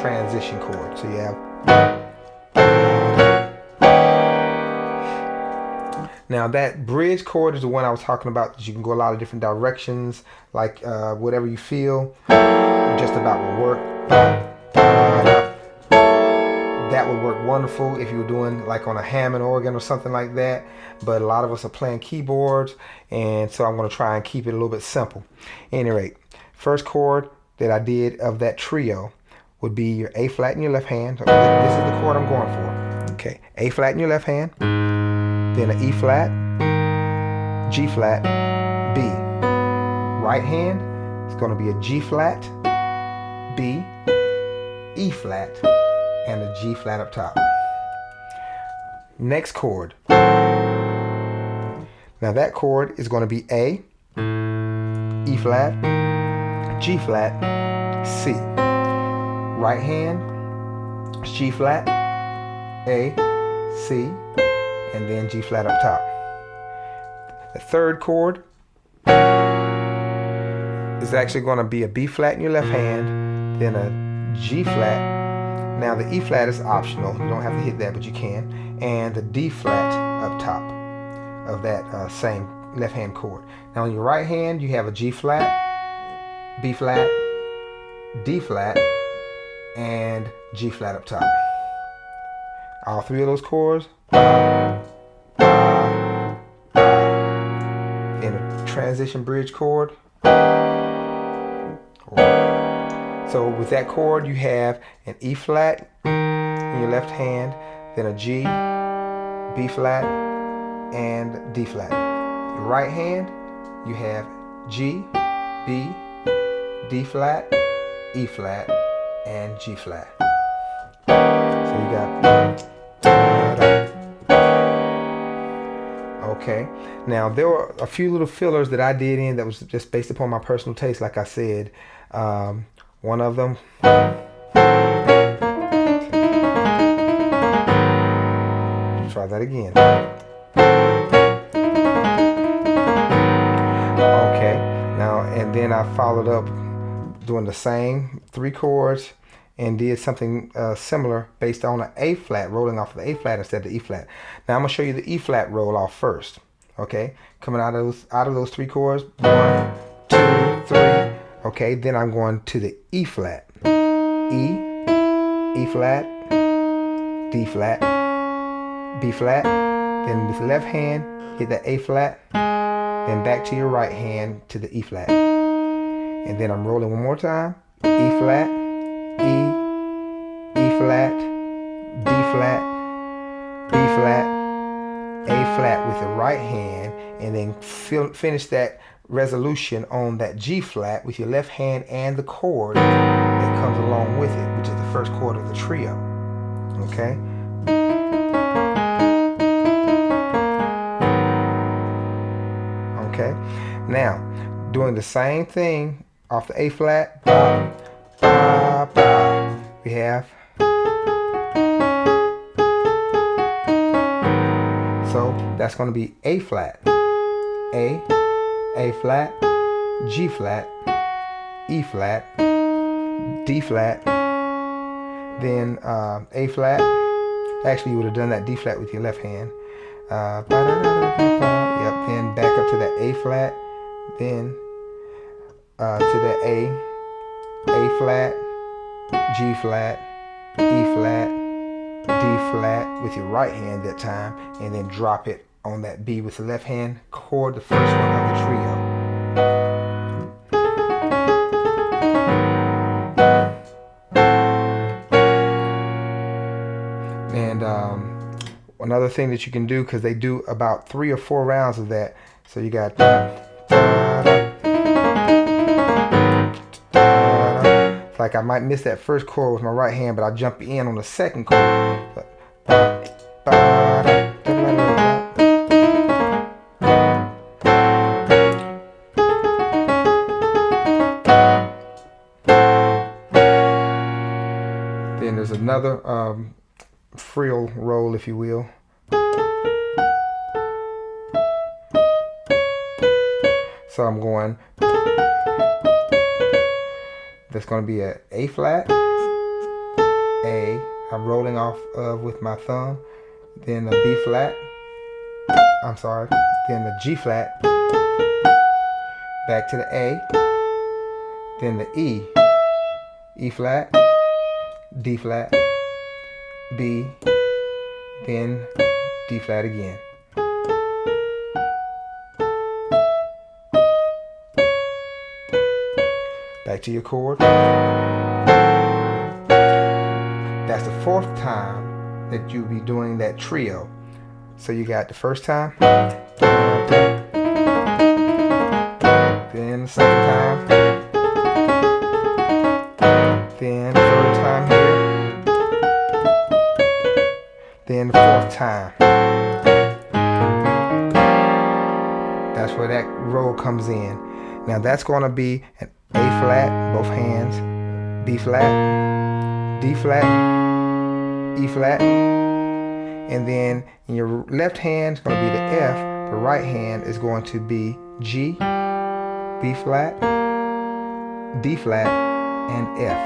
transition chord. So you have. Now that bridge chord is the one I was talking about, that you can go a lot of different directions, like whatever you feel, just about will work. That would work wonderful if you were doing like on a Hammond organ or something like that, but a lot of us are playing keyboards, and so I'm going to try and keep it a little bit simple. At any rate, first chord that I did of that trio would be your A flat in your left hand. So this is the chord I'm going for. Okay, A flat in your left hand, then an E flat, G flat, B. Right hand is going to be a G flat, B, E flat, and a G flat up top. Next chord. Now that chord is going to be A, E flat, G flat, C. Right hand, G flat, A, C, and then G flat up top. The third chord is actually going to be a B flat in your left hand, then a G flat. Now the E flat is optional, you don't have to hit that, but you can, and the D flat up top of that same left hand chord. Now on your right hand you have a G flat, B flat, D flat, and G flat up top. All three of those chords. Then a transition bridge chord. So with that chord you have an E flat in your left hand, then a G, B flat, and D flat. Your right hand you have G, B, D flat, E flat, and G flat. So you got. Okay, now there were a few little fillers that I did in that was just based upon my personal taste, like I said. One of them. Try that again. Okay, now and then I followed up doing the same three chords and did something similar based on an A flat, rolling off of the A flat instead of the E flat. Now I'm gonna show you the E flat roll off first. Okay, coming out of those three chords, 1, 2, 3. Okay, then I'm going to the E flat, E, E flat, D flat, B flat. Then with the left hand hit the A flat, then back to your right hand to the E flat, and then I'm rolling one more time. E flat, E, E flat, D flat, B flat, A flat with the right hand, and then finish that resolution on that G flat with your left hand and the chord that comes along with it, which is the first chord of the trio. Okay? Okay? Now, doing the same thing off the A flat, ba, ba, ba. We have. So that's going to be A flat, A flat, G flat, E flat, D flat, then A flat. Actually, you would have done that D flat with your left hand. Yep, then back up to that A flat, then to the A flat, G flat, E flat, D flat with your right hand that time, and then drop it on that B with the left hand chord, the first one of the trio. And another thing that you can do, because they do about 3 or 4 rounds of that, so you got it's like I might miss that first chord with my right hand, but I jump in on the second chord. Then there's another frill roll, if you will. So I'm going, that's going to be a A flat, A, I'm rolling off of with my thumb, then the B flat, then the G flat, back to the A, then the E flat, D flat, B, then D flat again. Back to your chord. That's the fourth time that you'll be doing that trio. So you got the first time, then the second time, then the third time here, then the fourth time. That's where that roll comes in. Now that's going to be an A flat, both hands, B flat, D flat, E flat, and then in your left hand is going to be the F, the right hand is going to be G, B flat, D flat, and F.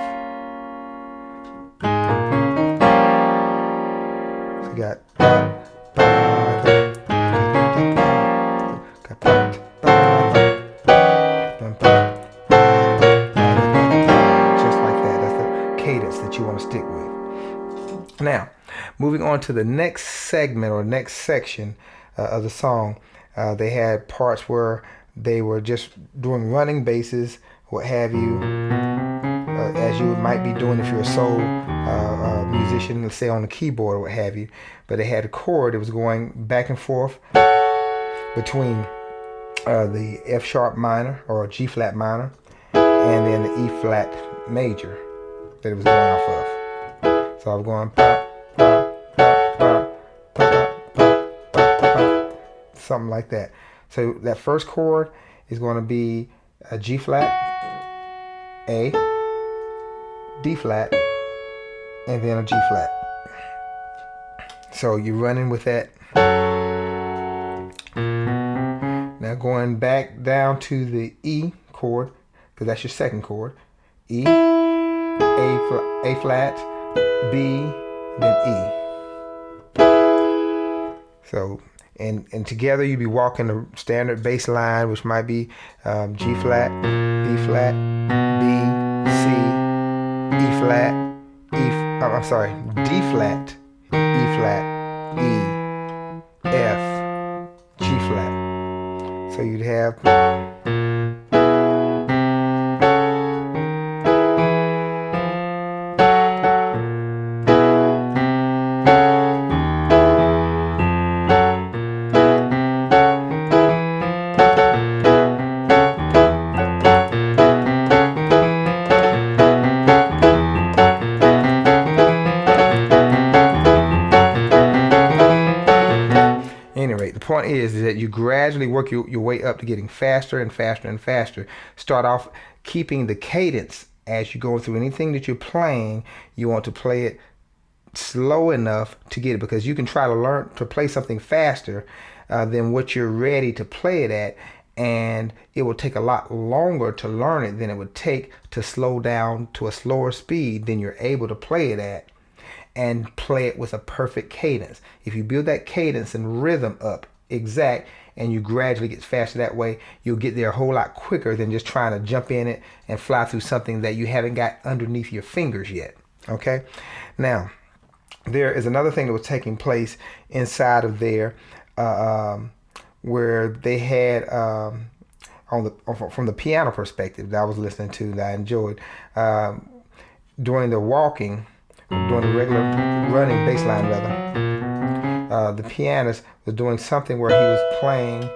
So you got that you want to stick with. Now, moving on to the next segment or next section of the song, they had parts where they were just doing running basses, what have you, as you might be doing if you're a soul musician, let's say on the keyboard or what have you. But they had a chord that was going back and forth between the F sharp minor or G flat minor and then the E flat major that it was going off of. So I'm going pop, pop, pop, pop, pop, pop, pop, pop, something like that. So that first chord is going to be a G flat, A, D flat, and then a G flat. So you're running with that. Now going back down to the E chord, because that's your second chord. E, A flat, B, then E. So, and together you'd be walking the standard bass line, which might be G flat, B flat, B, C, E flat, D flat, E flat, E, F, G flat. So you'd have point is that you gradually work your way up to getting faster and faster and faster. Start off keeping the cadence as you go through anything that you're playing. You want to play it slow enough to get it, because you can try to learn to play something faster than what you're ready to play it at, and it will take a lot longer to learn it than it would take to slow down to a slower speed than you're able to play it at and play it with a perfect cadence. If you build that cadence and rhythm up exact and you gradually get faster that way, you'll get there a whole lot quicker than just trying to jump in it and fly through something that you haven't got underneath your fingers yet. Okay? Now, there is another thing that was taking place inside of there where they had from the piano perspective that I was listening to that I enjoyed during the walking, during the regular running bass line rather, the pianist was doing something where he was playing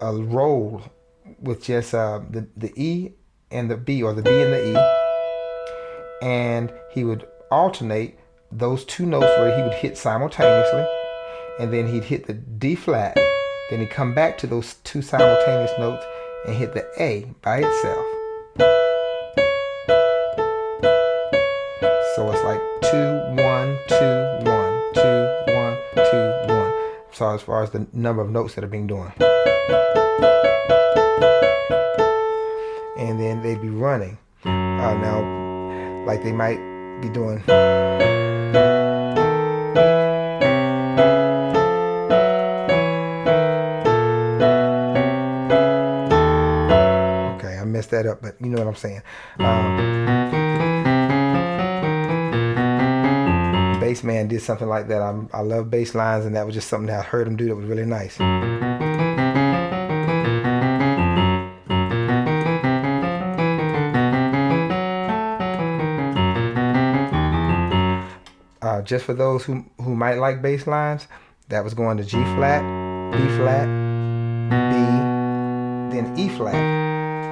a roll with just the E and the B, or the B and the E, and he would alternate those two notes where he would hit simultaneously, and then he'd hit the D flat, then he'd come back to those two simultaneous notes and hit the A by itself. So it's like 2 1 2 1 2 1 2 1. So as far as the number of notes that are being done, and then they'd be running. Now, like they might be doing. Okay, I messed that up, but you know what I'm saying. Bass man did something like that. I love bass lines, and that was just something that I heard him do that was really nice. Just for those who might like bass lines, that was going to G flat, B flat, B, then E flat,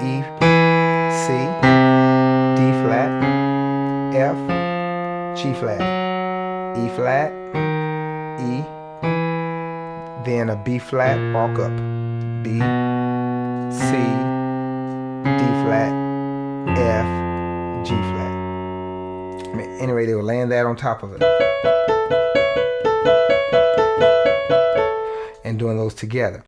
E, C, D flat, F, G flat, E flat, E, then a B flat, walk up, B, C, D flat, F, G flat. Anyway, they were laying that on top of it and doing those together.